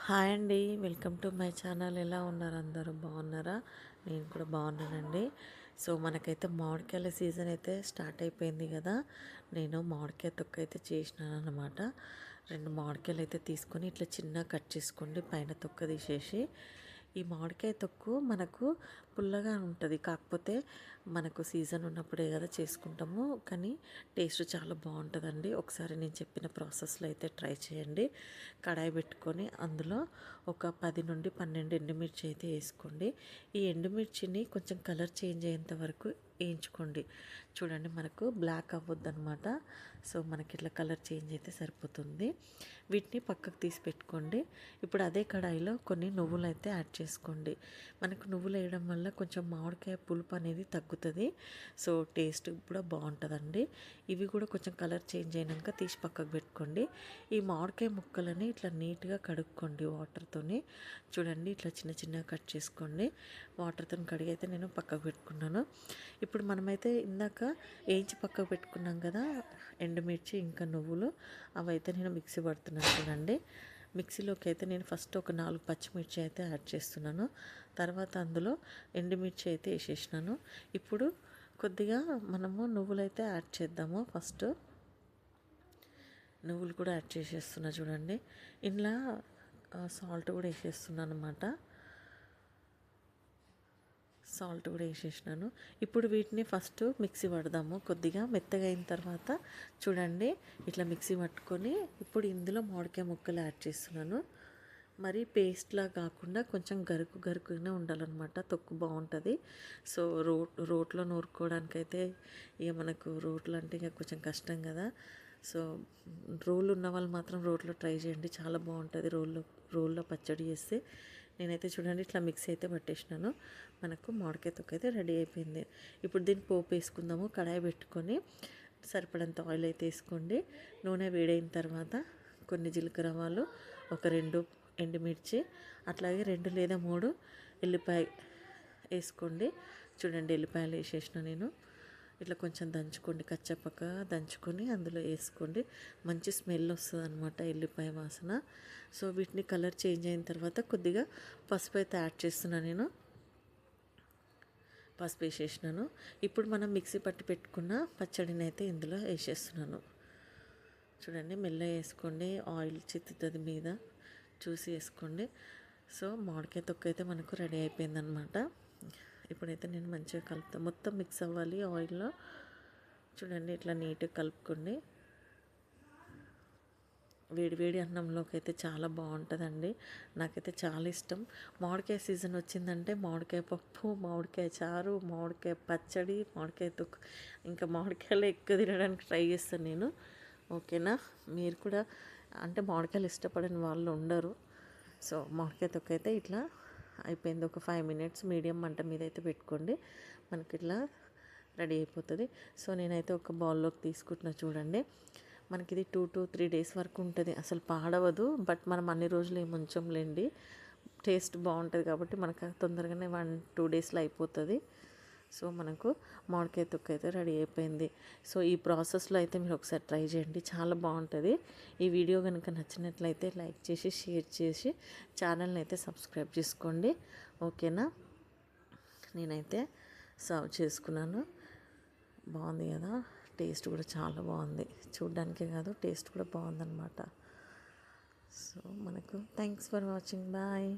Hi అండి, welcome to my channel. ఎలా ఉన్నారు? అందరూ బాగున్నారా? నేను కూడా బాగున్నానండి. సో మనకైతే మామిడికాయల సీజన్ అయితే స్టార్ట్ అయిపోయింది కదా. నేను మామిడికాయ తొక్క అయితే చేసినాను అనమాట. 2 మామిడికాయలు అయితే తీసుకొని ఇట్లా చిన్న కట్ చేసుకోండి, పైన తొక్క తీసేసి. ఈ మామిడికాయ తొక్కు మనకు పుల్లగా ఉంటుంది, కాకపోతే మనకు సీజన్ ఉన్నప్పుడే కదా చేసుకుంటాము, కానీ టేస్ట్ చాలా బాగుంటుందండి. ఒకసారి నేను చెప్పిన ప్రాసెస్లో అయితే ట్రై చేయండి. కడాయి పెట్టుకొని అందులో ఒక 10 నుండి 12 ఎండుమిర్చి అయితే వేసుకోండి. ఈ ఎండుమిర్చిని కొంచెం కలర్ చేంజ్ అయ్యేంత వరకు వేయించుకోండి. చూడండి, మనకు బ్లాక్ అవ్వద్దు అనమాట. సో మనకి ఇట్లా కలర్ చేంజ్ అయితే సరిపోతుంది. వీటిని పక్కకు తీసి పెట్టుకోండి. ఇప్పుడు అదే కడాయిలో కొన్ని నువ్వులు అయితే యాడ్ చేసుకోండి. మనకు నువ్వులు వేయడం వల్ల కొంచెం మామిడికాయ పులుపు అనేది తగ్గుతుంది. సో టేస్ట్ కూడా బాగుంటుందండి. ఇవి కూడా కొంచెం కలర్ చేంజ్ అయినాక తీసి పక్కకు పెట్టుకోండి. ఈ మామిడికాయ ముక్కలని ఇట్లా నీట్గా కడుక్కోండి వాటర్తోని. చూడండి, ఇట్లా చిన్న చిన్నగా కట్ చేసుకోండి. వాటర్తో కడిగి అయితే నేను పక్కకు పెట్టుకున్నాను. ఇప్పుడు మనమైతే ఇందాక వేయించి పక్కకు పెట్టుకున్నాం కదా ఎండుమిర్చి ఇంకా నువ్వులు, అవైతే నేను మిక్సీ పడుతున్నాను. చూడండి, మిక్సీలోకి అయితే నేను ఫస్ట్ ఒక 4 పచ్చిమిర్చి అయితే యాడ్ చేస్తున్నాను. తర్వాత అందులో ఎండుమిర్చి అయితే వేసేసినాను. ఇప్పుడు కొద్దిగా మనము నువ్వులు అయితే యాడ్ చేద్దాము. ఫస్ట్ నువ్వులు కూడా యాడ్ చేసేస్తున్నా. చూడండి, ఇంట్లో సాల్ట్ కూడా వేసేస్తున్నాను అనమాట. సాల్ట్ కూడా వేసేసినాను. ఇప్పుడు వీటిని ఫస్ట్ మిక్సీ పడదాము. కొద్దిగా మెత్తగా అయిన తర్వాత చూడండి, ఇట్లా మిక్సీ పట్టుకొని ఇప్పుడు ఇందులో మామిడికాయ ముక్కలు యాడ్ చేస్తున్నాను. మరి పేస్ట్లా కాకుండా కొంచెం గరుకు గరుకుగానే ఉండాలన్నమాట. తొక్కు బాగుంటుంది. సో రోట్లో నూరుకోవడానికైతే ఇక మనకు రోట్లు అంటే ఇక కొంచెం కష్టం కదా. సో రోళ్ళు ఉన్న వాళ్ళు మాత్రం రోట్లో ట్రై చేయండి, చాలా బాగుంటుంది. రోల్లో పచ్చడి చేస్తే. నేనైతే చూడండి ఇట్లా మిక్సీ అయితే పట్టేసినాను. మనకు మామిడికాయ తొక్క అయితే రెడీ అయిపోయింది. ఇప్పుడు దీన్ని పోపు వేసుకుందాము. కడాయి పెట్టుకొని సరిపడంత ఆయిల్ అయితే వేసుకోండి. నూనె వేడైన తర్వాత కొన్ని జీలకర్ర ఆవాలు, ఒక 2 ఎండుమిర్చి, అట్లాగే 2 లేదా 3 ఎల్లిపాయ వేసుకోండి. చూడండి, ఎల్లిపాయలు వేసేసిన నేను. ఇట్లా కొంచెం దంచుకోండి, కచ్చపక్క దంచుకొని అందులో వేసుకోండి. మంచి స్మెల్ వస్తుంది అనమాట, ఎల్లిపాయ వాసన. సో వీటిని కలర్ చేంజ్ అయిన తర్వాత కొద్దిగా పసుపు అయితే యాడ్ చేస్తున్నాను నేను. పసుపు వేసేసినాను. ఇప్పుడు మనం మిక్సీ పట్టి పెట్టుకున్న పచ్చడిని అయితే ఇందులో వేసేస్తున్నాను. చూడండి, మెల్లగా వేసుకోండి, ఆయిల్ చిత్తుతుంది మీద, చూసి వేసుకోండి. సో మామిడికాయ తొక్క అయితే మనకు రెడీ అయిపోయిందనమాట. ఇప్పుడైతే నేను మంచిగా కలుపుతాను, మొత్తం మిక్స్ అవ్వాలి ఆయిల్లో. చూడండి, ఇట్లా నీట్గా కలుపుకోండి. వేడి వేడి అన్నంలోకి అయితే చాలా బాగుంటుందండి. నాకైతే చాలా ఇష్టం. మామిడికాయ సీజన్ వచ్చిందంటే మామిడికాయ పప్పు, మామిడికాయ చారు, మామిడికాయ పచ్చడి, మామిడికాయ తొక్కు, ఇంకా మామిడికాయలు ఎక్కువ తినడానికి ట్రై చేస్తాను నేను. ఓకేనా? మీరు కూడా అంటే మామిడికాయలు ఇష్టపడని వాళ్ళు ఉండరు. సో మామిడికాయ తొక్క అయితే ఇట్లా అయిపోయింది. ఒక 5 మినిట్స్ మీడియం మంట మీద అయితే పెట్టుకోండి, మనకి ఇట్లా రెడీ అయిపోతుంది. సో నేనైతే ఒక బౌల్లోకి తీసుకుంటున్నా. చూడండి, మనకి ఇది 2 to 3 డేస్ వరకు ఉంటుంది, అసలు పాడవదు. బట్ మనం అన్ని రోజులు ఏమి ఉంచంలేండి, టేస్ట్ బాగుంటుంది కాబట్టి మనకు తొందరగానే 1-2 డేస్లో అయిపోతుంది. సో మనకు మామిడికాయ తొక్క అయితే రెడీ అయిపోయింది. సో ఈ ప్రాసెస్లో అయితే మీరు ఒకసారి ట్రై చేయండి, చాలా బాగుంటుంది. ఈ వీడియో కనుక నచ్చినట్లయితే లైక్ చేసి, షేర్ చేసి, ఛానల్ని అయితే సబ్స్క్రైబ్ చేసుకోండి. ఓకేనా? నేనైతే సర్వ్ చేసుకున్నాను. బాగుంది కదా, టేస్ట్ కూడా చాలా బాగుంది. చూడ్డానికే కాదు, టేస్ట్ కూడా బాగుందన్నమాట. సో మనకు థ్యాంక్స్ ఫర్ వాచింగ్. బాయ్.